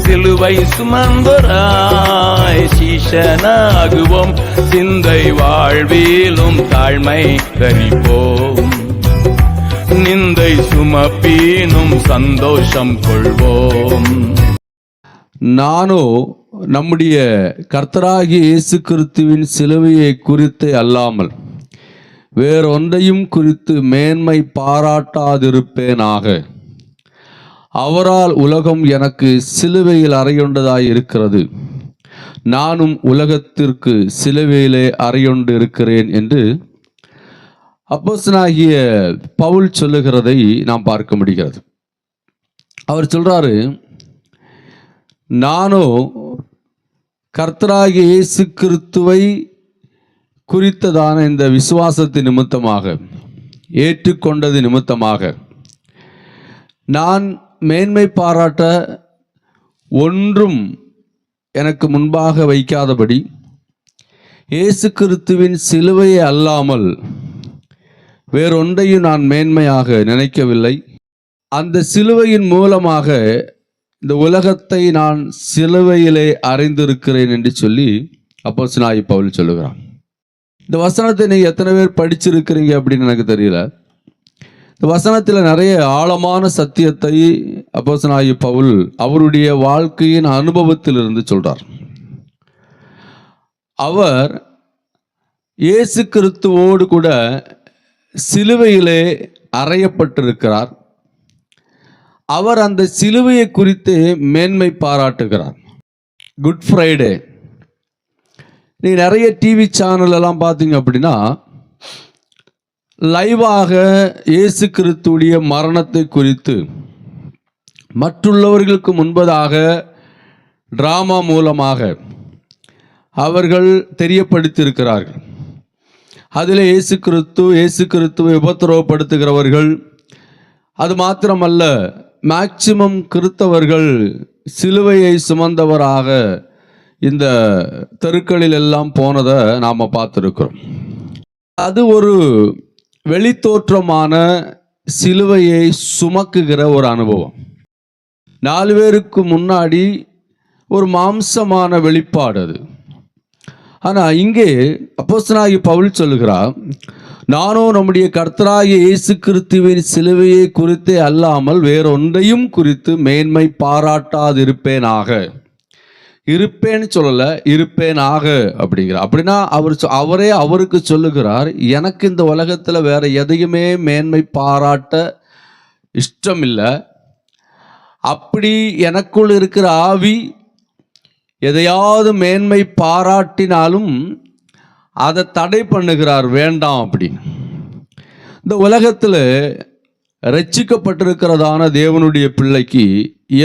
சிலுவை சுமந்தோராய் சீஷனாகுவோம். சிந்தை வாழ்விலும் தாழ்மை தரிப்போம். நிந்தை சுமப்பீனும் சந்தோஷம் கொள்வோம். நானோ நம்முடைய கர்த்தராகிய இயேசு கிறிஸ்துவின் சிலுவையை குறித்து அல்லாமல் வேறொன்றையும் குறித்து மேன்மை பாராட்டாதிருப்பேனாக. அவரால் உலகம் எனக்கு சிலுவையில் அறையுண்டதாய் இருக்கிறது, நானும் உலகத்திற்கு சிலுவையிலே அறையுண்டு இருக்கிறேன் என்று அப்போஸ்தலனாகிய பவுல் சொல்லுகிறதை நாம் பார்க்க முடிகிறது. அவர் சொல்றாரு, நானோ கர்த்தராகிய இயேசு கிறிஸ்துவை குறித்ததான இந்த விசுவாசத்தின் நிமித்தமாக, ஏற்றுக்கொண்டது நிமித்தமாக நான் மேன்மை பாராட்ட ஒன்றும் எனக்கு முன்பாக வைக்காதபடி இயேசு கிறிஸ்துவின் சிலுவையை அல்லாமல் வேறொன்றையும் நான் மேன்மையாக நினைக்கவில்லை. அந்த சிலுவையின் மூலமாக இந்த உலகத்தை நான் சிலுவையிலே அறிந்திருக்கிறேன் என்று சொல்லி அப்போஸ்தலனாகிய பவுல் சொல்லுகிறான். இந்த வசனத்தை நீங்கள் எத்தனை பேர் படிச்சிருக்கிறீங்க அப்படின்னு எனக்கு தெரியல. இந்த வசனத்தில் நிறைய ஆழமான சத்தியத்தை அப்போஸ்தலனாகிய பவுல் அவருடைய வாழ்க்கையின் அனுபவத்திலிருந்து சொல்றார். அவர் இயேசு கிறிஸ்துவோடு கூட சிலுவையிலே அறையப்பட்டிருக்கிறார். அவர் அந்த சிலுவையை குறித்து மேன்மை பாராட்டுகிறார். குட் ஃப்ரைடே, நீ நிறைய டிவி சேனல் எல்லாம் பார்த்தீங்க அப்படின்னா லைவாக இயேசு கிறிஸ்துவுடைய மரணத்தை குறித்து மற்றுள்ளவர்களுக்கு முன்பதாக டிராமா மூலமாக அவர்கள் தெரியப்படுத்தியிருக்கிறார்கள். அதில் இயேசு கிறிஸ்துவை உபத்திரவப்படுத்துகிறவர்கள், அது மாத்திரமல்ல மேக்சிமம் கிறிஸ்தவர்கள் சிலுவையை சுமந்தவராக இந்த தெருக்களில் எல்லாம் போனதை நாம் பார்த்துருக்கிறோம். அது ஒரு வெளித்தோற்றமான சிலுவையை சுமக்குகிற ஒரு அனுபவம். 4 பேருக்கு முன்னாடி ஒரு மாம்சமான வெளிப்பாடு அது. ஆனால் இங்கே அப்போஸ்தலனாகிய பவுல் சொல்லுகிறார், நானோ நம்முடைய கர்த்தராகிய இயேசு கிறிஸ்துவின் சிலுவையை குறித்தே அல்லாமல் வேறொன்றையும் குறித்து மேன்மை பாராட்டாதிருப்பேனாக. இருப்பேன்னு சொல்லலை, இருப்பேனாக அப்படிங்கிறார். அப்படின்னா அவரே அவருக்கு சொல்லுகிறார், எனக்கு இந்த உலகத்தில் வேற எதையுமே மேன்மை பாராட்ட இஷ்டம் இல்லை. அப்படி எனக்குள் இருக்கிற ஆவி எதையாவது மேன்மை பாராட்டினாலும் அதை தடை பண்ணுகிறார், வேண்டாம் அப்படின்னு. இந்த உலகத்தில் ரட்சிக்கப்பட்டிருக்கிறதான தேவனுடைய பிள்ளைக்கு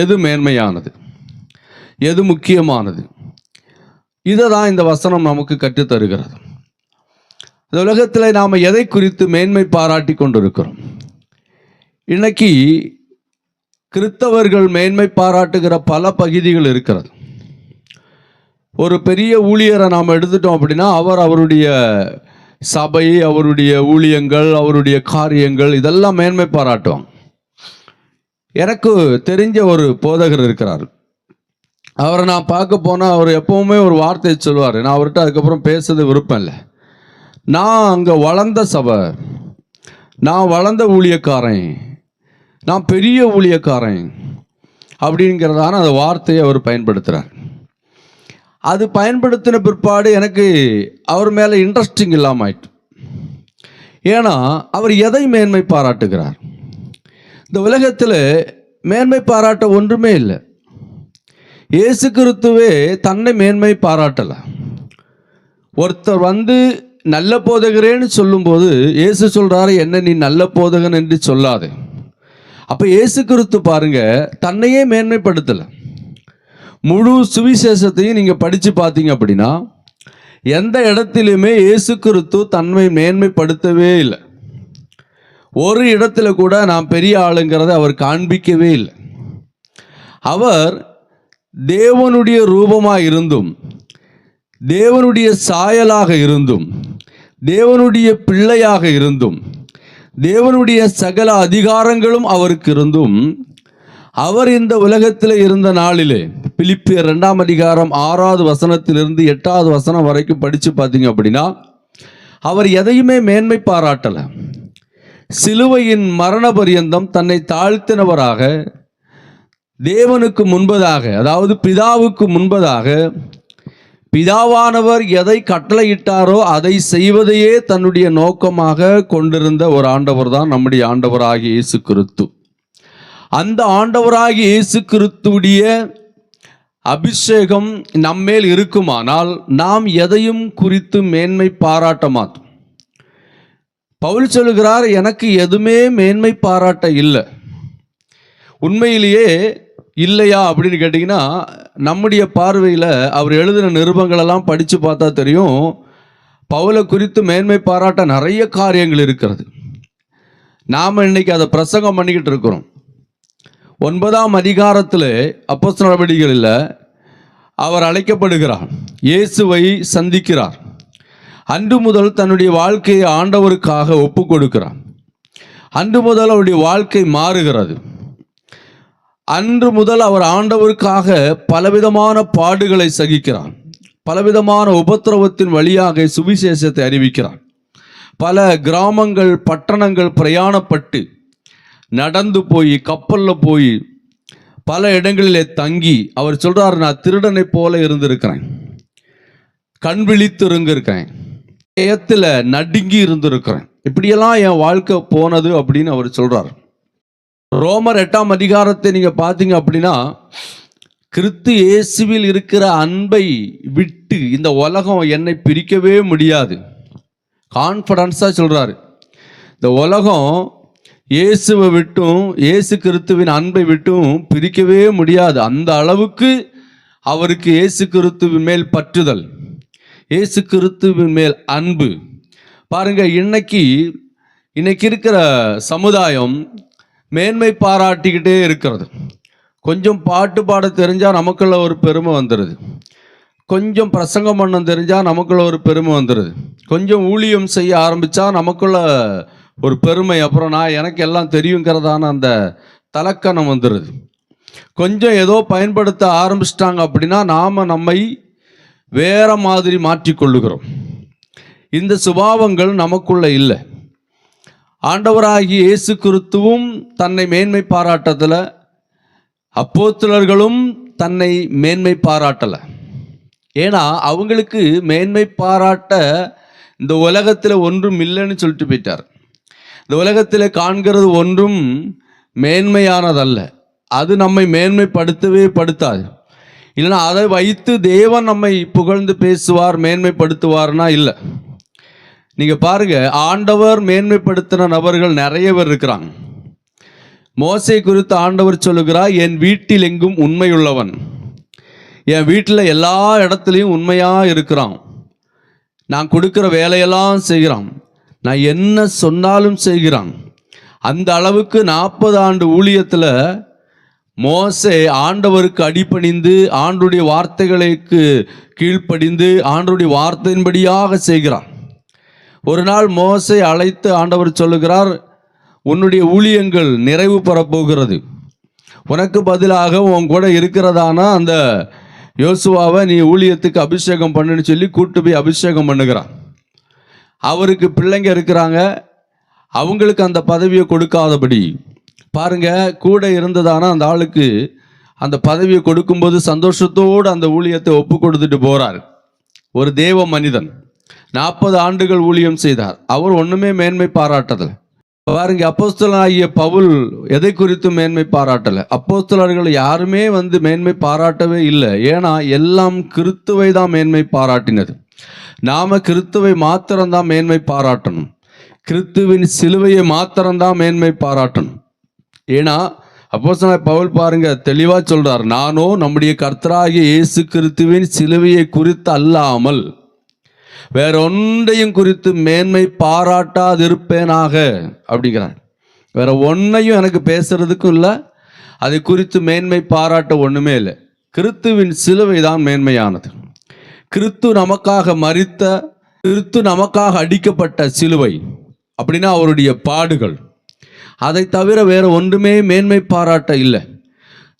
எது மேன்மையானது, எது முக்கியமானது, இதை தான் இந்த வசனம் நமக்கு கற்றுத்தருகிறது. இந்த உலகத்தில் நாம் எதை குறித்து மேன்மை பாராட்டி கொண்டிருக்கிறோம்? இன்னைக்கு கிறிஸ்தவர்கள் மேன்மை பாராட்டுகிற பல பகுதிகள் இருக்கிறது. ஒரு பெரிய ஊழியரை நாம் எடுத்துட்டோம் அப்படின்னா அவருடைய சபை, அவருடைய ஊழியங்கள், அவருடைய காரியங்கள் இதெல்லாம் மேன்மை பாராட்டுவாங்க. எனக்கு தெரிஞ்ச ஒரு போதகர் இருக்கிறார். அவரை நான் பார்க்க போனால் அவர் எப்பவுமே ஒரு வார்த்தையை சொல்லுவார். நான் அவர்கிட்ட அதுக்கப்புறம் பேசுறது விருப்பம் இல்லை. நான் அங்கே வளர்ந்த சபை, நான் வளர்ந்த ஊழியக்காரன், நான் பெரிய ஊழியக்காரன் அப்படிங்கிறதான அந்த வார்த்தையை அவர் பயன்படுத்துகிறார். அது பயன்படுத்தின பிற்பாடு எனக்கு அவர் மேலே இன்ட்ரெஸ்டிங் இல்லாமல் ஆயிட்டு. ஏன்னா அவர் எதை மேன்மை பாராட்டுகிறார்? இந்த உலகத்தில் மேன்மை பாராட்ட ஒன்றுமே இல்லை. இயேசு கிறிஸ்துவே தன்னை மேன்மை பாராட்டலை. ஒருத்தர் நல்ல போதகரேன்னு சொல்லும்போது இயேசு சொல்கிறாரு, என்ன நீ நல்ல போதகன் என்று சொல்லாதே. அப்போ இயேசு கிறிஸ்து பாருங்க தன்னையே மேன்மைப்படுத்தலை. முழு சுவிசேஷத்தையும் நீங்கள் படித்து பார்த்தீங்க அப்படின்னா எந்த இடத்திலுமே இயேசு கிறிஸ்து தன்னை மேன்மைப்படுத்தவே இல்லை. ஒரு இடத்துல கூட நான் பெரிய ஆளுங்கிறத அவர் காண்பிக்கவே இல்லை. அவர் தேவனுடைய ரூபமாக இருந்தும், தேவனுடைய சாயலாக இருந்தும், தேவனுடைய பிள்ளையாக இருந்தும், தேவனுடைய சகல அதிகாரங்களும் அவருக்கு இருந்தும், அவர் இந்த உலகத்தில் இருந்த நாளிலே பிலிப்பியர் 2ஆம் அதிகாரம் 6வது வசனத்திலிருந்து 8வது வசனம் வரைக்கும் படித்து பார்த்தீங்க அப்படின்னா, அவர் எதையுமே மேன்மை பாராட்டலை. சிலுவையின் மரண பரியந்தம் தன்னை தாழ்த்தினவராக தேவனுக்கு முன்பதாக, அதாவது பிதாவுக்கு முன்பதாக, பிதாவானவர் எதை கட்டளையிட்டாரோ அதை செய்வதையே தன்னுடைய நோக்கமாக கொண்டிருந்த ஒரு ஆண்டவர் தான் நம்முடைய ஆண்டவராகிய இயேசு கிறிஸ்து. அந்த ஆண்டவராகிய இயேசு கிறிஸ்துவுடைய அபிஷேகம் நம்மேல் இருக்குமானால் நாம் எதையும் குறித்து மேன்மை பாராட்ட மாட்டோம். பவுல் சொல்லுகிறார், எனக்கு எதுவுமே மேன்மை பாராட்ட இல்லை. உண்மையிலேயே இல்லையா அப்படின்னு கேட்டிங்கன்னா, நம்முடைய பார்வையில் அவர் எழுதின நிருபங்களெல்லாம் படித்து பார்த்தா தெரியும், பவுலை குறித்து மேன்மை பாராட்ட நிறைய காரியங்கள் இருக்கிறது. நாம் இன்னைக்கு அதை பிரசங்கம் பண்ணிக்கிட்டு இருக்கிறோம். 9ஆம் அதிகாரத்தில் அப்போஸ்தலர் நடவடிக்கைகளில் அவர் அழைக்கப்படுகிறார், இயேசுவை சந்திக்கிறார். அன்று முதல் தன்னுடைய வாழ்க்கையை ஆண்டவருக்காக ஒப்பு கொடுக்கிறார். அன்று முதல் அவருடைய வாழ்க்கை மாறுகிறது. அன்று முதல் அவர் ஆண்டவருக்காக பலவிதமான பாடுகளை சகிக்கிறார். பலவிதமான உபத்திரவத்தின் வழியாக சுவிசேஷத்தை அறிவிக்கிறார். பல கிராமங்கள் பட்டணங்கள் பிரயாணப்பட்டு நடந்து போய் கப்பலில் போய் பல இடங்களிலே தங்கி அவர் சொல்கிறார், நான் திருடனை போல இருந்திருக்கிறேன், கண் விழித்து இருந்திருக்கிறேன், பயத்தில் நடுங்கி இருந்திருக்கிறேன், இப்படியெல்லாம் என் வாழ்க்கை போனது அப்படின்னு அவர் சொல்கிறார். ரோமர் 8ஆம் அதிகாரத்தை நீங்கள் பார்த்தீங்க அப்படின்னா, கிறிஸ்து இயேசுவில் இருக்கிற அன்பை விட்டு இந்த உலகம் என்னை பிரிக்கவே முடியாது, கான்ஃபிடன்ஸாக சொல்கிறாரு. இந்த உலகம் இயேசுவை விட்டும் இயேசு கிறிஸ்துவின் அன்பை விட்டும் பிரிக்கவே முடியாது. அந்த அளவுக்கு அவருக்கு இயேசு கிறிஸ்துவின் மேல் பற்றுதல், இயேசு கிறிஸ்துவின் மேல் அன்பு. பாருங்க, இன்னைக்கு இருக்கிற சமுதாயம் மேன்மை பாராட்டிக்கிட்டே இருக்கிறது. கொஞ்சம் பாட்டு பாட தெரிஞ்சால் நமக்குள்ள ஒரு பெருமை வந்துடுது, கொஞ்சம் பிரசங்கம் பண்ண தெரிஞ்சால் நமக்குள்ள ஒரு பெருமை வந்துடுது, கொஞ்சம் ஊழியம் செய்ய ஆரம்பித்தா நமக்குள்ள ஒரு பெருமை, அப்புறம் நான் எனக்கு எல்லாம் தெரியுங்கிறதான அந்த தலக்கணம் வந்துடுது. கொஞ்சம் ஏதோ பயன்படுத்த ஆரம்பிச்சிட்டாங்க அப்படின்னா நாம் நம்மை வேற மாதிரி மாற்றிக்கொள்ளுகிறோம். இந்த சுபாவங்கள் நமக்குள்ள இல்லை. ஆண்டவராகிய இயேசு கிறிஸ்துவும் தன்னை மேன்மை பாராட்டத்தில், அப்போஸ்தலர்களும் தன்னை மேன்மை பாராட்டலை. ஏன்னா அவங்களுக்கு மேன்மை பாராட்ட இந்த உலகத்தில் ஒன்றும் இல்லைன்னு சொல்லிட்டு போயிட்டார். இந்த உலகத்தில் காண்கிறது ஒன்றும் மேன்மையானதல்ல, அது நம்மை மேன்மைப்படுத்தவே படுத்தாது. இல்லைன்னா அதை வைத்து தேவன் நம்மை புகழ்ந்து பேசுவார், மேன்மைப்படுத்துவார்னா இல்லை. நீங்கள் பாருங்க, ஆண்டவர் மேன்மைப்படுத்தின நபர்கள் நிறைய பேர் இருக்கிறாங்க. மோசே குறித்து ஆண்டவர் சொல்லுகிறார், என் வீட்டில் எங்கும் உண்மையுள்ளவன், என் வீட்டில் எல்லா இடத்துலையும் உண்மையாக இருக்கிறான், நான் கொடுக்குற வேலையெல்லாம் செய்கிறான், நான் என்ன சொன்னாலும் செய்கிறான். அந்த அளவுக்கு 40 ஆண்டு ஊழியத்தில் மோசே ஆண்டவருக்கு அடிபணிந்து ஆண்டவருடைய வார்த்தைகளுக்கு கீழ்ப்படிந்து ஆண்டவருடைய வார்த்தையின்படியாக செய்கிறான். ஒரு நாள் மோசே அழைத்து ஆண்டவர் சொல்லுகிறார், உன்னுடைய ஊழியங்கள் நிறைவு பெறப்போகிறது, உனக்கு பதிலாக உன் கூட இருக்கிறதானா அந்த யோசுவாவை நீ ஊழியத்துக்கு அபிஷேகம் பண்ணுன்னு சொல்லி கூட்டு போய் அபிஷேகம் பண்ணுகிறான். அவருக்கு பிள்ளைங்க இருக்கிறாங்க, அவங்களுக்கு அந்த பதவியை கொடுக்காதபடி பாருங்க, கூட இருந்ததானா அந்த ஆளுக்கு அந்த பதவியை கொடுக்கும்போது சந்தோஷத்தோடு அந்த ஊழியத்தை ஒப்பு கொடுத்துட்டு போறார். ஒரு தேவ மனிதன் 40 ஆண்டுகள் ஊழியம் செய்தார், அவர் ஒண்ணுமே மேன்மை பாராட்டதில்லை. பாருங்க, அப்போஸ்தலனாகிய பவுல் எதை குறித்து மேன்மை பாராட்டலை. அப்போஸ்தலர்கள் யாருமே மேன்மை பாராட்டவே இல்லை. ஏன்னா எல்லாம் கிறிஸ்துவை தான் மேன்மை பாராட்டினது. நாம கிறிஸ்துவை மாத்திரம்தான் மேன்மை பாராட்டணும், கிறிஸ்துவின் சிலுவையை மாத்திரம்தான் மேன்மை பாராட்டணும். ஏன்னா அப்போஸ்தலனாகிய பவுல் பாருங்க தெளிவாக சொல்றார், நானோ நம்முடைய கர்த்தராகிய இயேசு கிறிஸ்துவின் சிலுவையை குறித்து அல்லாமல் வேற ஒன்றையும் குறித்து மேன்மை பாராட்டாதிருப்பேனாக அப்படிங்கிறார். வேற ஒன்றையும் எனக்கு பேசுறதுக்கும் இல்லை, அதை குறித்து மேன்மை பாராட்ட ஒன்றுமே இல்லை. கிறிஸ்துவின் சிலுவை தான் மேன்மையானது. கிறிஸ்து நமக்காக மரித்த, கிறிஸ்து நமக்காக அடிக்கப்பட்ட சிலுவை அப்படின்னா அவருடைய பாடுகள், அதை தவிர வேற ஒன்றுமே மேன்மை பாராட்ட இல்லை.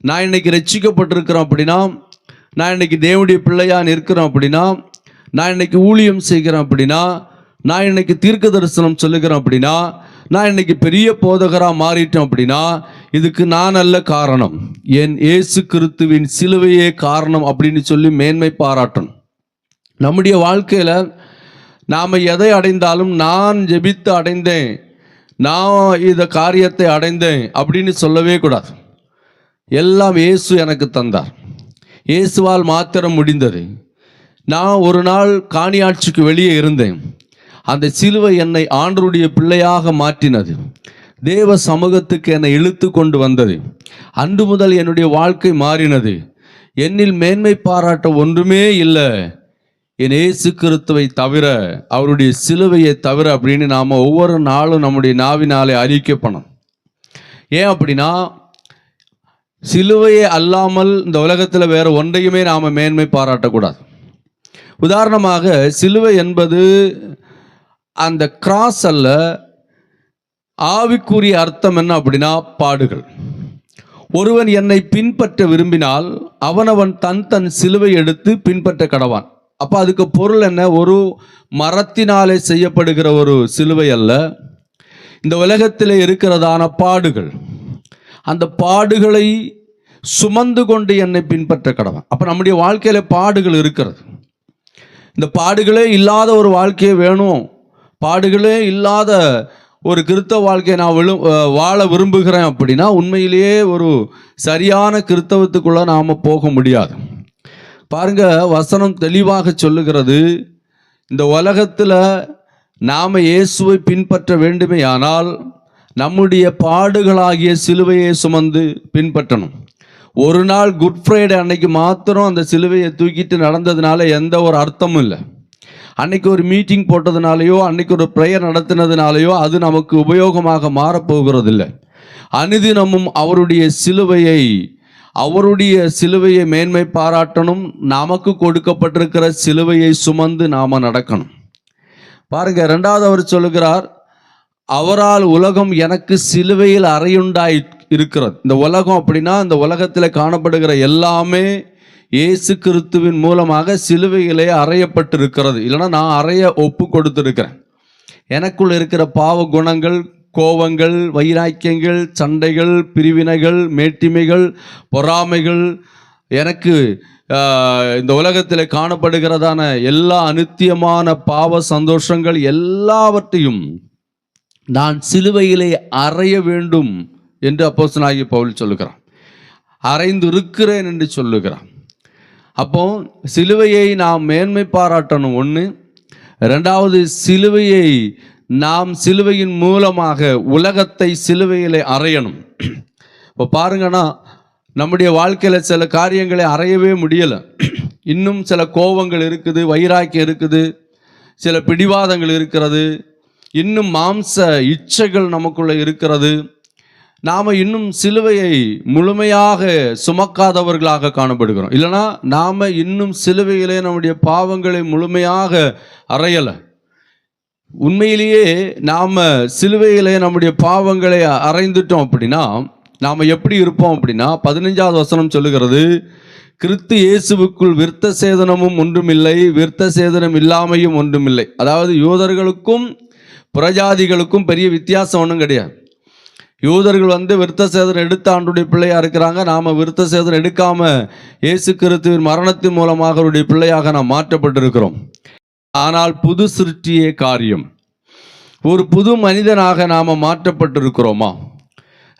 நான் இன்னைக்கு ரட்சிக்கப்பட்டிருக்கிறேன் அப்படின்னா நான் இன்னைக்கு தேவனுடைய பிள்ளையா நிற்கிறேன் அப்படின்னா, நான் இன்னைக்கு ஊழியம் செய்கிறேன் அப்படின்னா, நான் இன்னைக்கு தீர்க்க தரிசனம் சொல்லுகிறேன் அப்படின்னா, நான் இன்னைக்கு பெரிய போதகராக மாறிட்டேன் அப்படின்னா, இதுக்கு நான் அல்ல காரணம், என் இயேசு கிறிஸ்துவின் சிலுவையே காரணம் அப்படின்னு சொல்லி மேன்மை பாராட்டணும். நம்முடைய வாழ்க்கையில் நாம் எதை அடைந்தாலும் நான் ஜெபித்து அடைந்தேன், நான் இந்த காரியத்தை அடைந்தேன் அப்படின்னு சொல்லவே கூடாது. எல்லாம் இயேசு எனக்கு தந்தார், இயேசுவால் மாத்திரம் முடிந்தது. நான் ஒரு நாள் காணியாட்சிக்கு வெளியே இருந்தேன். அந்த சிலுவை என்னை ஆண்டவருடைய பிள்ளையாக மாற்றினது. தேவ சமூகத்துக்கு என்னை இழுத்து கொண்டு வந்தது. அன்று முதல் என்னுடைய வாழ்க்கை மாறினது. என்னில் மேன்மை பாராட்ட ஒன்றுமே இல்லை, என் இயேசு கிறிஸ்துவை தவிர, அவருடைய சிலுவையை தவிர அப்படின்னு நாம் ஒவ்வொரு நாளும் நம்முடைய நாவினாலே அறிக்கைப்படணும். ஏன் அப்படின்னா, சிலுவையை அல்லாமல் இந்த உலகத்தில் வேறு ஒன்றையுமே நாம் மேன்மை பாராட்டக்கூடாது. உதாரணமாக, சிலுவை என்பது அந்த கிராஸ் அல்ல, ஆவிக்குரிய அர்த்தம் என்ன அப்படின்னா பாடுகள். ஒருவன் என்னை பின்பற்ற விரும்பினால் அவனவன் தன் சிலுவை எடுத்து பின்பற்ற கடவான். அப்போ அதுக்கு பொருள் என்ன? ஒரு மரத்தினாலே செய்யப்படுகிற ஒரு சிலுவை அல்ல, இந்த உலகத்தில் இருக்கிறதான பாடுகள். அந்த பாடுகளை சுமந்து கொண்டு என்னை பின்பற்ற கடவான். அப்போ நம்முடைய வாழ்க்கையில் பாடுகள் இருக்கிறது. இந்த பாடுகளே இல்லாத ஒரு வாழ்க்கையை வேணும், பாடுகளே இல்லாத ஒரு கிறிஸ்தவ வாழ்க்கையை நான் வாழ விரும்புகிறேன் அப்படின்னா, உண்மையிலேயே ஒரு சரியான கிறிஸ்தவத்துக்குள்ளே நாம் போக முடியாது. பாருங்க, வசனம் தெளிவாக சொல்லுகிறது, இந்த உலகத்தில் நாம் இயேசுவை பின்பற்ற வேண்டுமே ஆனால் நம்முடைய பாடுகளாகிய சிலுவையை சுமந்து பின்பற்றணும். ஒரு நாள் குட் ஃப்ரைடே அன்னைக்கு மாத்திரம் அந்த சிலுவையை தூக்கிட்டு நடந்ததுனால எந்த ஒரு அர்த்தமும் இல்லை. அன்னைக்கு ஒரு மீட்டிங் போட்டதுனாலையோ, அன்னைக்கு ஒரு ப்ரேயர் நடத்தினதுனாலையோ அது நமக்கு உபயோகமாக மாறப்போகிறது இல்லை. அனுதினமும் அவருடைய சிலுவையை மேன்மை பாராட்டணும். நமக்கு கொடுக்கப்பட்டிருக்கிற சிலுவையை சுமந்து நாம் நடக்கணும். பாருங்க, இரண்டாவது அவர் சொல்லுகிறார், அவரால் உலகம் எனக்கு சிலுவையில் அறையுண்டாய் இருக்கிறது. இந்த உலகம் அப்படின்னா, இந்த உலகத்தில் காணப்படுகிற எல்லாமே இயேசு கிறிஸ்துவின் மூலமாக சிலுவையிலே அறையப்பட்டிருக்கிறது. இல்லைன்னா நான் அறைய ஒப்பு கொடுத்துருக்கிறேன். எனக்குள் இருக்கிற பாவ குணங்கள், கோபங்கள், வைராக்கியங்கள், சண்டைகள், பிரிவினைகள், மேட்டிமைகள், பொறாமைகள், எனக்கு இந்த உலகத்தில் காணப்படுகிறதான எல்லா அநித்தியமான பாவ சந்தோஷங்கள் எல்லாவற்றையும் நான் சிலுவையிலே அறைய வேண்டும் என்று அப்போஸ்தலனாகிய பவுல் சொல்லுகிறான். அறைந்து இருக்கிறேன் என்று சொல்லுகிறான். அப்போ சிலுவையை நாம் மேன்மை பாராட்டணும் ஒன்று. ரெண்டாவது, சிலுவையை நாம் சிலுவையின் மூலமாக உலகத்தை சிலுவையிலே அறையணும். இப்போ பாருங்கன்னா, நம்முடைய வாழ்க்கையில் சில காரியங்களை அறையவே முடியலை. இன்னும் சில கோபங்கள் இருக்குது, வைராக்கியம் இருக்குது, சில பிடிவாதங்கள் இருக்கிறது, இன்னும் மாம்ச இச்சைகள் நமக்குள்ளே இருக்கிறது. நாம் இன்னும் சிலுவையை முழுமையாக சுமக்காதவர்களாக காணப்படுகிறோம். இல்லைனா நாம் இன்னும் சிலுவையிலே நம்முடைய பாவங்களை முழுமையாக அறையலை. உண்மையிலேயே நாம் சிலுவையிலே நம்முடைய பாவங்களை அறைந்துட்டோம் அப்படின்னா நாம் எப்படி இருப்போம் அப்படின்னா, 15வது வசனம் சொல்லுகிறது, கிறிஸ்து இயேசுவுக்குள் விருத்த சேதனமும் ஒன்றுமில்லை, விருத்த சேதனம் இல்லாமையும் ஒன்றுமில்லை. அதாவது யூதர்களுக்கும் புறஜாதிகளுக்கும் பெரிய வித்தியாசம் ஒன்றும் கிடையாது. யூதர்கள் விருத்த சேதனம் எடுத்த ஆண்டுடைய பிள்ளையாக இருக்கிறாங்க. நாம் விருத்த சேதனம் எடுக்காமல் இயேசு கிறிஸ்துவின் மரணத்தின் மூலமாக அவருடைய பிள்ளையாக நாம் மாற்றப்பட்டிருக்கிறோம். ஆனால் புது சிருஷ்டியே காரியம். ஒரு புது மனிதனாக நாம் மாற்றப்பட்டிருக்கிறோமா?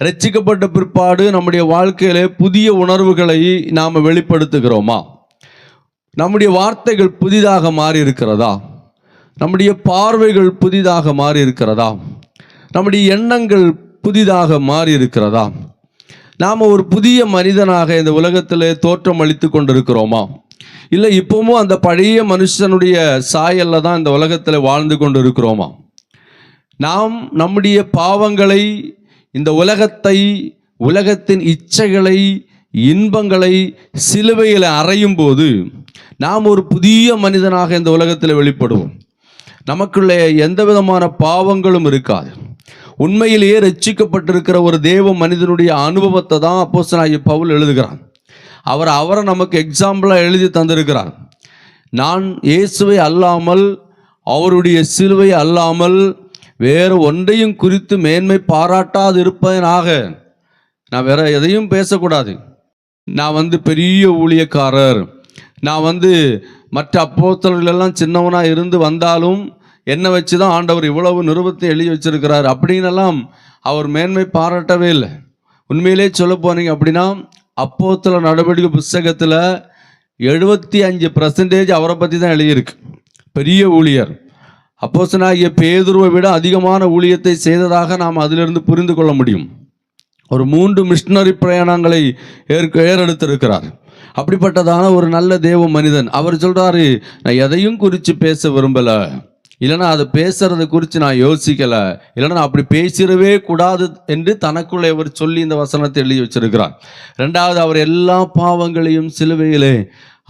ரட்சிக்கப்பட்ட பிற்பாடு நம்முடைய வாழ்க்கையிலே புதிய உணர்வுகளை நாம் வெளிப்படுத்துகிறோமா? நம்முடைய வார்த்தைகள் புதிதாக மாறி இருக்கிறதா? நம்முடைய பார்வைகள் புதிதாக மாறி இருக்கிறதா? நம்முடைய எண்ணங்கள் புதிதாக மாறி இருக்கிறதா? நாம் ஒரு புதிய மனிதனாக இந்த உலகத்தில் தோற்றம் அளித்து கொண்டிருக்கிறோமா? இல்லை இப்பவும் அந்த பழைய மனுஷனுடைய சாயல்ல தான் இந்த உலகத்தில் வாழ்ந்து கொண்டு இருக்கிறோமா? நாம் நம்முடைய பாவங்களை, இந்த உலகத்தை, உலகத்தின் இச்சைகளை, இன்பங்களை சிலுவையில் அறையும் போது நாம் ஒரு புதிய மனிதனாக இந்த உலகத்தில் வெளிப்படுவோம். நமக்குள்ளே எந்த விதமான பாவங்களும் இருக்காது. உண்மையிலேயே ரட்சிக்கப்பட்டிருக்கிற ஒரு தேவ மனிதனுடைய அனுபவத்தை தான் அப்போஸ்தலனாகிய பவுல் எழுதுகிறான். அவரை நமக்கு எக்ஸாம்பிளாக எழுதி தந்திருக்கிறார். நான் இயேசுவை அல்லாமல், அவருடைய சிலுவை அல்லாமல் வேறு ஒன்றையும் குறித்து மேன்மை பாராட்டாது இருப்பதனாக. நான் வேற எதையும் பேசக்கூடாது. நான் பெரிய ஊழியக்காரர், நான் மற்ற அப்போஸ்தலர்களெல்லாம் சின்னவனாக இருந்து வந்தாலும் என்னை வச்சு தான் ஆண்டவர் இவ்வளவு நிருபத்தை எழுதி வச்சிருக்கிறார் அப்படின்னெல்லாம் அவர் மேன்மை பாராட்டவே இல்லை. உண்மையிலே சொல்ல போனீங்க அப்படின்னா அப்போஸ்தலர் நடவடிக்கை புஸ்தகத்தில் 75% அவரை பற்றி தான் எழுதியிருக்கு. பெரிய ஊழியர், அப்போஸ்தலனாகிய பேதுருவை விட அதிகமான ஊழியத்தை செய்ததாக நாம் அதிலிருந்து புரிந்து கொள்ள முடியும். ஒரு 3 மிஷனரி பிரயாணங்களை ஏறெடுத்திருக்கிறார். அப்படிப்பட்டதான ஒரு நல்ல தேவ மனிதன். அவர் சொல்றாரு, நான் எதையும் குறித்து பேச விரும்பலை, இல்லைனா அதை பேசுறதை குறித்து நான் யோசிக்கலை, இல்லைனா நான் அப்படி பேசிடவே கூடாது என்று தனக்குள்ளே அவர் சொல்லி இந்த வசனத்தை எழுதி வச்சிருக்கிறார். 2வது, அவர் எல்லா பாவங்களையும் சிலுவையிலே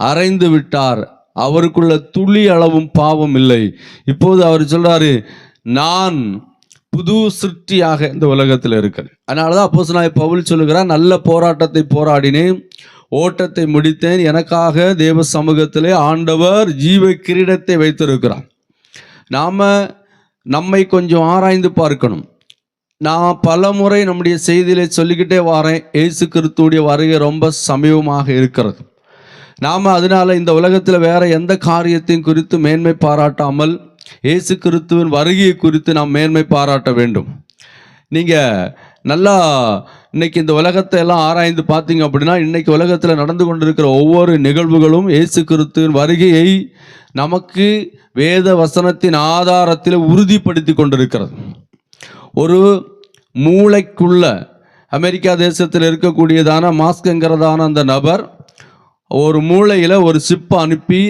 அறைந்து விட்டார், அவருக்குள்ள துளி அளவும் பாவம் இல்லை. இப்போது அவர் சொல்றாரு, நான் புது சிருஷ்டியாக இந்த உலகத்தில் இருக்கிறேன். அதனாலதான் அப்போஸ்தலனாகிய பவுல் சொல்லுகிறார், நல்ல போராட்டத்தை போராடினேன், ஓட்டத்தை முடித்தேன், எனக்காக தேவ சமூகத்திலே ஆண்டவர் ஜீவ கிரீடத்தை வைத்திருக்கிறார். நம்மை கொஞ்சம் ஆராய்ந்து பார்க்கணும். நான் பல முறை நம்முடைய செய்தியிலே சொல்லிக்கிட்டே வரேன், இயேசு கிறிஸ்துவுடைய வருகை ரொம்ப சமீபமாக இருக்கிறது. அதனால இந்த உலகத்தில் வேற எந்த காரியத்தையும் குறித்து மேன்மை பாராட்டாமல் இயேசு கிறிஸ்துவின் வருகையை குறித்து நாம் மேன்மை பாராட்ட வேண்டும். நீங்கள் நல்லா இன்னைக்கு இந்த உலகத்தை எல்லாம் ஆராய்ந்து பார்த்தீங்க அப்படின்னா, இன்னைக்கு உலகத்தில் நடந்து கொண்டிருக்கிற ஒவ்வொரு நிகழ்வுகளும் இயேசு கிறிஸ்துவின் வருகையை நமக்கு வேத வசனத்தின் ஆதாரத்தில் உறுதிப்படுத்தி கொண்டிருக்கிறது. ஒரு மூளைக்குள்ள அமெரிக்கா தேசத்தில் இருக்கக்கூடியதான மாஸ்க்ங்கிறதான அந்த நபர் ஒரு மூளையில் ஒரு சிப்பை அனுப்பி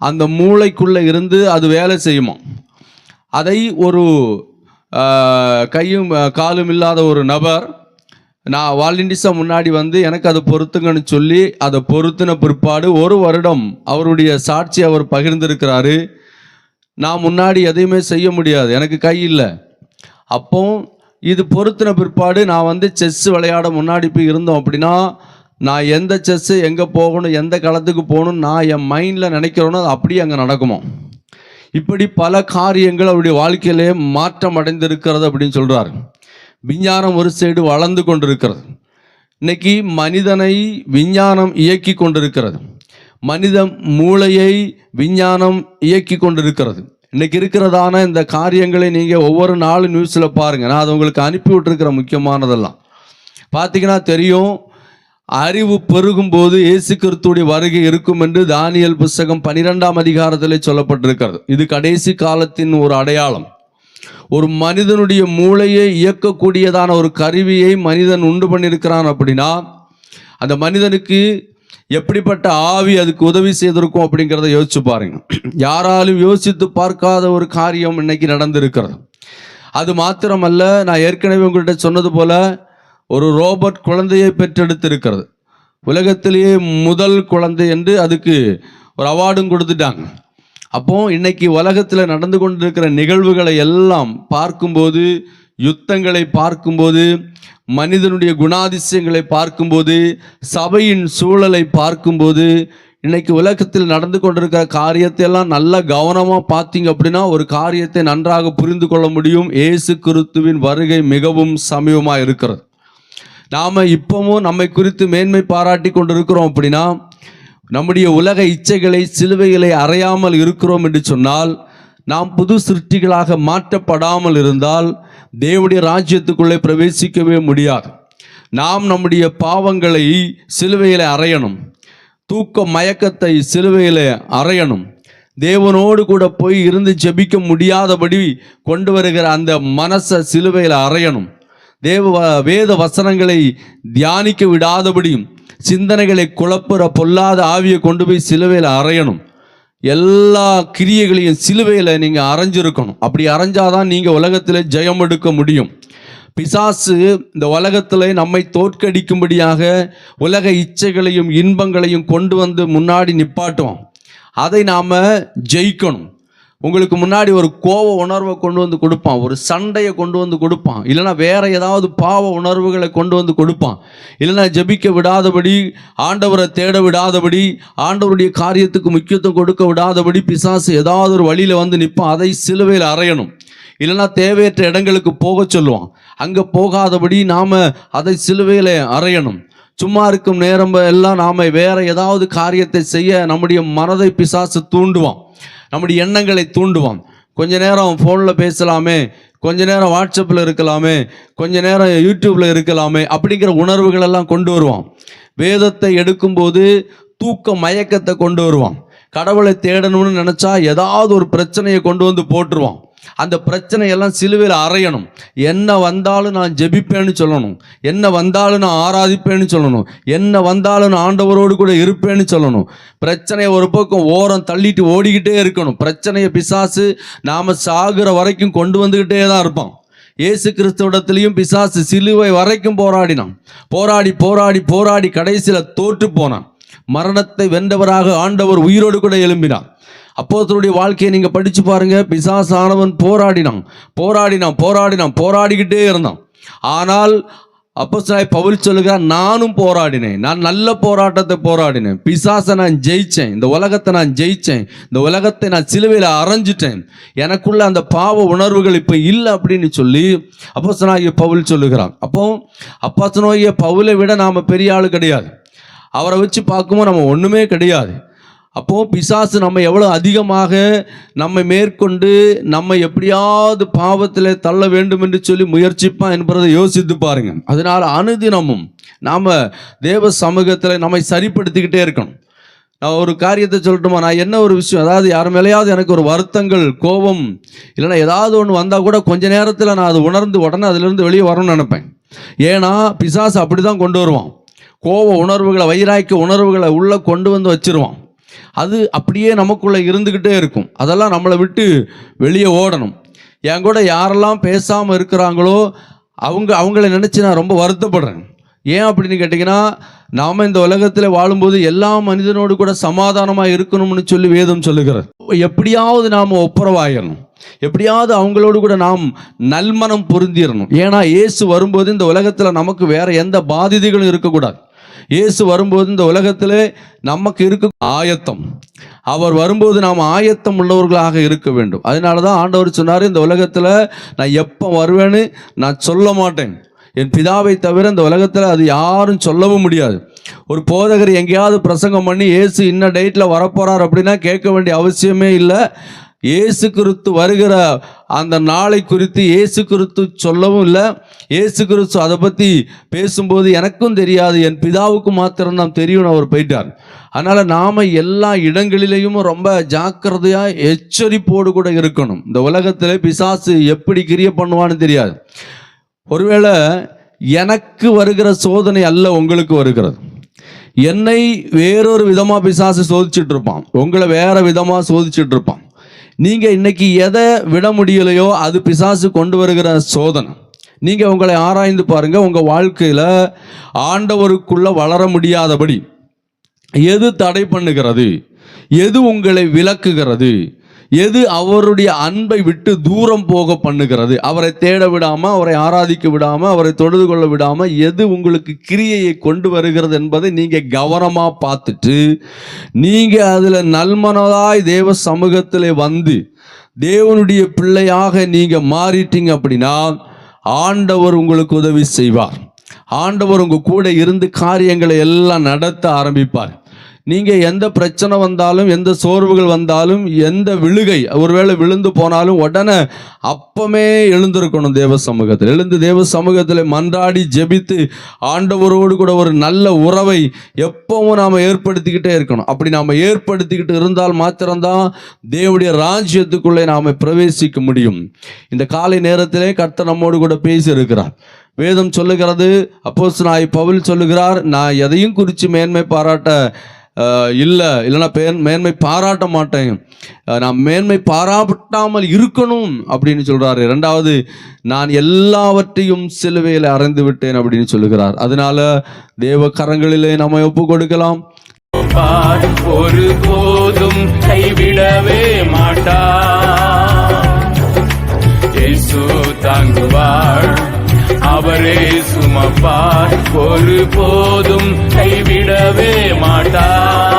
அந்த மூளைக்குள்ளே இருந்து அது வேலை செய்யுமா. அதை ஒரு கையும் காலும் இல்லாத ஒரு நபர் நான் வாலண்டியர்ஸாக முன்னாடி எனக்கு அதை பொறுத்துங்கன்னு சொல்லி அதை பொருத்தின பிற்பாடு 1 வருடம் அவருடைய சாட்சி அவர் பகிர்ந்திருக்கிறாரு. நான் முன்னாடி எதையுமே செய்ய முடியாது, எனக்கு கை இல்லை. அப்போ இது பொருத்தின பிற்பாடு நான் செஸ் விளையாட முன்னாடி போய் இருந்தோம் அப்படின்னா, நான் எந்த செஸ்ஸு எங்கே போகணும், எந்த களத்துக்கு போகணும், நான் என் மைண்டில் நினைக்கிறோன்னு அது அப்படியே அங்கே நடக்குமோ. இப்படி பல காரியங்கள் அவருடைய வாழ்க்கையிலே மாற்றம் அடைந்திருக்கிறது அப்படின்னு சொல்கிறார். விஞ்ஞானம் ஒரு சைடு வளர்ந்து கொண்டிருக்கிறது. இன்னைக்கு மனிதனை விஞ்ஞானம் இயக்கி கொண்டிருக்கிறது, மனித மூளையை விஞ்ஞானம் இயக்கி கொண்டிருக்கிறது. இன்னைக்கு இருக்கிறதான இந்த காரியங்களை நீங்கள் ஒவ்வொரு நாளும் நியூஸில் பாருங்கள். நான் அதை உங்களுக்கு அனுப்பி விட்டுருக்கிற முக்கியமானதெல்லாம் பார்த்தீங்கன்னா தெரியும். அறிவு பெருகும்போது இயேசு கிறிஸ்துவுடைய வருகை இருக்கும் என்று தானியேல் புஸ்தகம் 12ஆம் அதிகாரத்திலே சொல்லப்பட்டிருக்கிறது. இது கடைசி காலத்தின் ஒரு அடையாளம். ஒரு மனிதனுடைய மூளையை இயக்கக்கூடியதான ஒரு கருவியை மனிதன் உண்டு பண்ணியிருக்கிறான் அப்படின்னா, அந்த மனிதனுக்கு எப்படிப்பட்ட ஆவி அதுக்கு உதவி செய்திருக்கும் அப்படிங்கிறத யோசிச்சு பாருங்க. யாராலும் யோசித்து பார்க்காத ஒரு காரியம் இன்னைக்கு நடந்திருக்கிறது. அது மாத்திரமல்ல, நான் ஏற்கனவே உங்கள்கிட்ட சொன்னது போல ஒரு ரோபோட் குழந்தையை பெற்றெடுத்திருக்கிறது. உலகத்திலேயே முதல் குழந்தை என்று அதுக்கு ஒரு அவார்டும் கொடுத்துட்டாங்க. அப்போ இன்னைக்கு உலகத்தில் நடந்து கொண்டிருக்கிற நிகழ்வுகளை எல்லாம் பார்க்கும்போது, யுத்தங்களை பார்க்கும்போது, மனிதனுடைய குணாதிசயங்களை பார்க்கும்போது, சபையின் சூழலை பார்க்கும்போது, இன்னைக்கு உலகத்தில் நடந்து கொண்டிருக்கிற காரியத்தை எல்லாம் நல்லா கவனமாக பார்த்தீங்க அப்படின்னா ஒரு காரியத்தை நன்றாக புரிந்து கொள்ள முடியும். இயேசு கிறிஸ்துவின் வருகை மிகவும் சமீபமாக இருக்கிறது. நாம் இப்பவும் நம்மை குறித்து மேன்மை பாராட்டி கொண்டிருக்கிறோம் அப்படின்னா, நம்முடைய உலக இச்சைகளை சிலுவைகளை அறையாமல் இருக்கிறோம் என்று சொன்னால், நாம் புது சிருஷ்டிகளாக மாற்றப்படாமல் இருந்தால் தேவனுடைய ராஜ்யத்துக்குள்ளே பிரவேசிக்கவே முடியாது. நாம் நம்முடைய பாவங்களை சிலுவையில் அறையணும், தூக்க மயக்கத்தை சிலுவையில் அறையணும், தேவனோடு கூட போய் இருந்து ஜெபிக்க முடியாதபடி கொண்டு வருகிற அந்த மனசை சிலுவையில் அறையணும், வேத வசனங்களை தியானிக்க விடாதபடியும் சிந்தனைகளை குழப்புற பொல்லாத ஆவியை கொண்டு போய் சிலுவையில் அறையணும். எல்லா கிரியைகளையும் சிலுவையில் நீங்கள் அரைஞ்சிருக்கணும். அப்படி அரைஞ்சாதான் நீங்கள் உலகத்தில் ஜெயம் எடுக்க முடியும். பிசாசு இந்த உலகத்தில் நம்மை தோற்கடிக்கும்படியாக உலக இச்சைகளையும் இன்பங்களையும் கொண்டு முன்னாடி நிப்பாட்டுவோம். அதை நாம் ஜெயிக்கணும். உங்களுக்கு முன்னாடி ஒரு கோப உணர்வை கொண்டு வந்து கொடுப்பான், ஒரு சண்டையை கொண்டு வந்து கொடுப்பான், இல்லைன்னா வேற ஏதாவது பாவ உணர்வுகளை கொண்டு வந்து கொடுப்பான், இல்லைன்னா ஜெபிக்க விடாதபடி, ஆண்டவரை தேட விடாதபடி, ஆண்டவருடைய காரியத்துக்கு முக்கியத்துவம் கொடுக்க விடாதபடி பிசாசு ஏதாவது ஒரு வழியில் வந்து நிற்பான். அதை சிலுவையில் அறையணும். இல்லைன்னா தேவையற்ற இடங்களுக்கு போக சொல்லுவான். அங்கே போகாதபடி நாம் அதை சிலுவையில் அறையணும். சும்மா இருக்கும் நேரம் எல்லாம் நாம் வேற ஏதாவது காரியத்தை செய்ய நம்முடைய மனதை பிசாசு தூண்டுவான், நம்முடைய எண்ணங்களை தூண்டுவான். கொஞ்ச நேரம் ஃபோனில் பேசலாமே, கொஞ்ச நேரம் வாட்ஸ்அப்பில் இருக்கலாமே, கொஞ்ச நேரம் யூடியூப்பில் இருக்கலாமே அப்படிங்கிற உணர்வுகள் எல்லாம் கொண்டு வருவான். வேதத்தை எடுக்கும்போது தூக்க மயக்கத்தை கொண்டு வருவான். கடவுளை தேடணும்னு நினச்சா ஏதாவது ஒரு பிரச்சனையை கொண்டு வந்து போட்டுருவான். அந்த பிரச்சனையெல்லாம் சிலுவையில் அறையணும். என்ன வந்தாலும் நான் ஜெபிப்பேன்னு சொல்லணும், என்ன வந்தாலும் நான் ஆராதிப்பேன்னு சொல்லணும், என்ன வந்தாலும் நான் ஆண்டவரோடு கூட இருப்பேன்னு சொல்லணும். பிரச்சனையை ஒரு பக்கம் ஓரம் தள்ளிட்டு ஓடிக்கிட்டே இருக்கணும். பிரச்சனையை பிசாசு நாம் சாகுற வரைக்கும் கொண்டு வந்துக்கிட்டே தான் இருப்பான். இயேசு கிறிஸ்துவிடத்திலையும் பிசாசு சிலுவை வரைக்கும் போராடினான். போராடி போராடி போராடி கடைசியில் தோற்று போனான். மரணத்தை வென்றவராக ஆண்டவர் உயிரோடு கூட எழும்பினார். அப்போஸ்தலருடைய வாழ்க்கையை நீங்க படிச்சு பாருங்க. பிசாசானவன் போராடிக்கிட்டே இருந்தான். ஆனால் அப்போஸ்தலனாகிய பவுல் சொல்லுகிறார், நானும் போராடினேன், நான் நல்ல போராட்டத்தை போராடினேன், பிசாசை நான் ஜெயிச்சேன், இந்த உலகத்தை நான் ஜெயிச்சேன், இந்த உலகத்தை நான் சிலுவையில் அரைஞ்சிட்டேன், எனக்குள்ள அந்த பாவ உணர்வுகள் இப்போ இல்லை அப்படின்னு சொல்லி அப்போஸ்தலனாகிய பவுல் சொல்லுகிறான். அப்போ அப்போஸ்தலனாகிய பவுலை விட நாம் பெரிய ஆள் கிடையாது. அவரை வச்சு பார்க்கும்போது நம்ம ஒன்றுமே கிடையாது. அப்போது பிசாசு நம்ம எவ்வளோ அதிகமாக நம்மை மேற்கொண்டு நம்ம எப்படியாவது பாவத்தில் தள்ள வேண்டும் என்று சொல்லி முயற்சிப்பான் என்பதை யோசித்து பாருங்கள். அதனால் அனுதினமும் நாம் தேவ சமூகத்தில் நம்மை சரிப்படுத்திக்கிட்டே இருக்கணும். நான் ஒரு காரியத்தை சொல்லட்டுமா? நான் என்ன ஒரு விஷயம், அதாவது யார் மேலேயாவது எனக்கு ஒரு வருத்தங்கள், கோபம், இல்லைன்னா ஏதாவது ஒன்று வந்தால் கூட கொஞ்ச நேரத்தில் நான் அதை உணர்ந்து உடனே அதிலிருந்து வெளியே வரணும்னு நினைப்பேன். ஏன்னா பிசாசு அப்படி தான் கொண்டு வருவான். கோப உணர்வுகளை, வைராக்கிய உணர்வுகளை உள்ளே கொண்டு வந்து வச்சிருவான். அது அப்படியே நமக்குள்ளே இருந்துக்கிட்டே இருக்கும். அதெல்லாம் நம்மளை விட்டு வெளியே ஓடணும். என் கூட யாரெல்லாம் பேசாமல் இருக்கிறாங்களோ அவங்கள நினச்சி நான் ரொம்ப வருத்தப்படுறேன். ஏன் அப்படின்னு கேட்டிங்கன்னா, நாம் இந்த உலகத்தில் வாழும்போது எல்லா மனிதனோடு கூட சமாதானமாக இருக்கணும்னு சொல்லி வேதம் சொல்லுகிறது. எப்படியாவது நாம் ஒப்புரவாயிடணும், எப்படியாவது அவங்களோடு கூட நாம் நல்மனம் பொருந்திடணும். ஏன்னா இயேசு வரும்போது இந்த உலகத்தில் நமக்கு வேற எந்த பாதிதைகளும் இருக்கக்கூடாது. இயேசு வரும்போது இந்த உலகத்தில் நமக்கு இருக்க ஆயத்தம், அவர் வரும்போது நாம் ஆயத்தம் உள்ளவர்களாக இருக்க வேண்டும். அதனால தான் ஆண்டவர் சொன்னார், இந்த உலகத்தில் நான் எப்போ வருவேன்னு நான் சொல்ல மாட்டேன், என் பிதாவை தவிர இந்த உலகத்தில் அது யாரும் சொல்லவும் முடியாது. ஒரு போதகர் எங்கேயாவது பிரசங்கம் பண்ணி இயேசு இன்ன டேட்டில் வரப்போகிறார் அப்படின்னா கேட்க வேண்டிய அவசியமே இல்லை. இயேசு கிறிஸ்து வருகிற அந்த நாளை குறித்து இயேசு கிறிஸ்து சொல்லவும் இல்லை. இயேசு கிறிஸ்து அதை பற்றி பேசும்போது எனக்கும் தெரியாது, என் பிதாவுக்கு மாத்திரம்தான் தெரியும்னு அவர் போயிட்டார். அதனால் நாம் எல்லா இடங்களிலேயும் ரொம்ப ஜாக்கிரதையாக எச்சரிப்போடு கூட இருக்கணும். இந்த உலகத்தில் பிசாசு எப்படி கிரியை பண்ணுவான்னு தெரியாது. ஒருவேளை எனக்கு வருகிற சோதனை அல்ல உங்களுக்கு வருகிறது. என்னை வேறொரு விதமாக பிசாசு சோதிச்சுட்டு இருப்பான், உங்களை வேற விதமாக சோதிச்சுட்டு இருப்பான். நீங்கள் இன்னைக்கு எதை விட முடியலையோ அது பிசாசு கொண்டு வருகிற சோதனை. நீங்கள் உங்களை ஆராய்ந்து பாருங்கள். உங்கள் வாழ்க்கையில் ஆண்டவருக்குள்ளே வளர முடியாதபடி எது தடை பண்ணுகிறது, எது உங்களை விலக்குகிறது, எது அவருடைய அன்பை விட்டு தூரம் போக பண்ணுகிறது, அவரை தேட விடாமல், அவரை ஆராதிக்க விடாமல், அவரை தொழுது கொள்ள விடாமல் எது உங்களுக்கு கிரியையை கொண்டு வருகிறது என்பதை நீங்கள் கவனமாக பார்த்துட்டு நீங்கள் அதில் நல்மனதாய் தேவ சமூகத்தில் வந்து தேவனுடைய பிள்ளையாக நீங்கள் மாறிட்டீங்க அப்படின்னா ஆண்டவர் உங்களுக்கு உதவி செய்வார். ஆண்டவர் உங்கள் கூட இருந்து காரியங்களை எல்லாம் நடத்த ஆரம்பிப்பார். நீங்கள் எந்த பிரச்சனை வந்தாலும், எந்த சோர்வுகள் வந்தாலும், எந்த விழுகை ஒருவேளை விழுந்து போனாலும் உடனே அப்பமே எழுந்திருக்கணும். தேவ சமூகத்தில் எழுந்து தேவ சமூகத்தில் மன்றாடி ஜெபித்து ஆண்டவரோடு கூட ஒரு நல்ல உறவை எப்பவும் நாம் ஏற்படுத்திக்கிட்டே இருக்கணும். அப்படி நாம் ஏற்படுத்திக்கிட்டு இருந்தால் மாத்திரம்தான் தேவனுடைய ராஜ்யத்துக்குள்ளே நாம் பிரவேசிக்க முடியும். இந்த காலை நேரத்திலே கர்த்தர் நம்மோடு கூட பேசியிருக்கிறார். வேதம் சொல்லுகிறது, அப்போஸ்தலனாகிய பவுல் சொல்லுகிறார், நான் எதையும் குறித்து மேன்மை பாராட்ட இல்லைன்னா மேன்மை பாராட்ட மாட்டேன், நான் மேன்மை பாராட்டாமல் இருக்கணும் அப்படின்னு சொல்றாரு. இரண்டாவது, நான் எல்லாவற்றையும் சிலுவையில் அறைந்து விட்டேன் அப்படின்னு சொல்லுகிறார். அதனால தேவ கரங்களிலே நம்ம ஒப்பு கொடுக்கலாம். ஒரு போதும் கைவிடவே மாட்டார். அவரே சுமப்பார், ஒரு போதும் கைவிடவே மாட்டார்.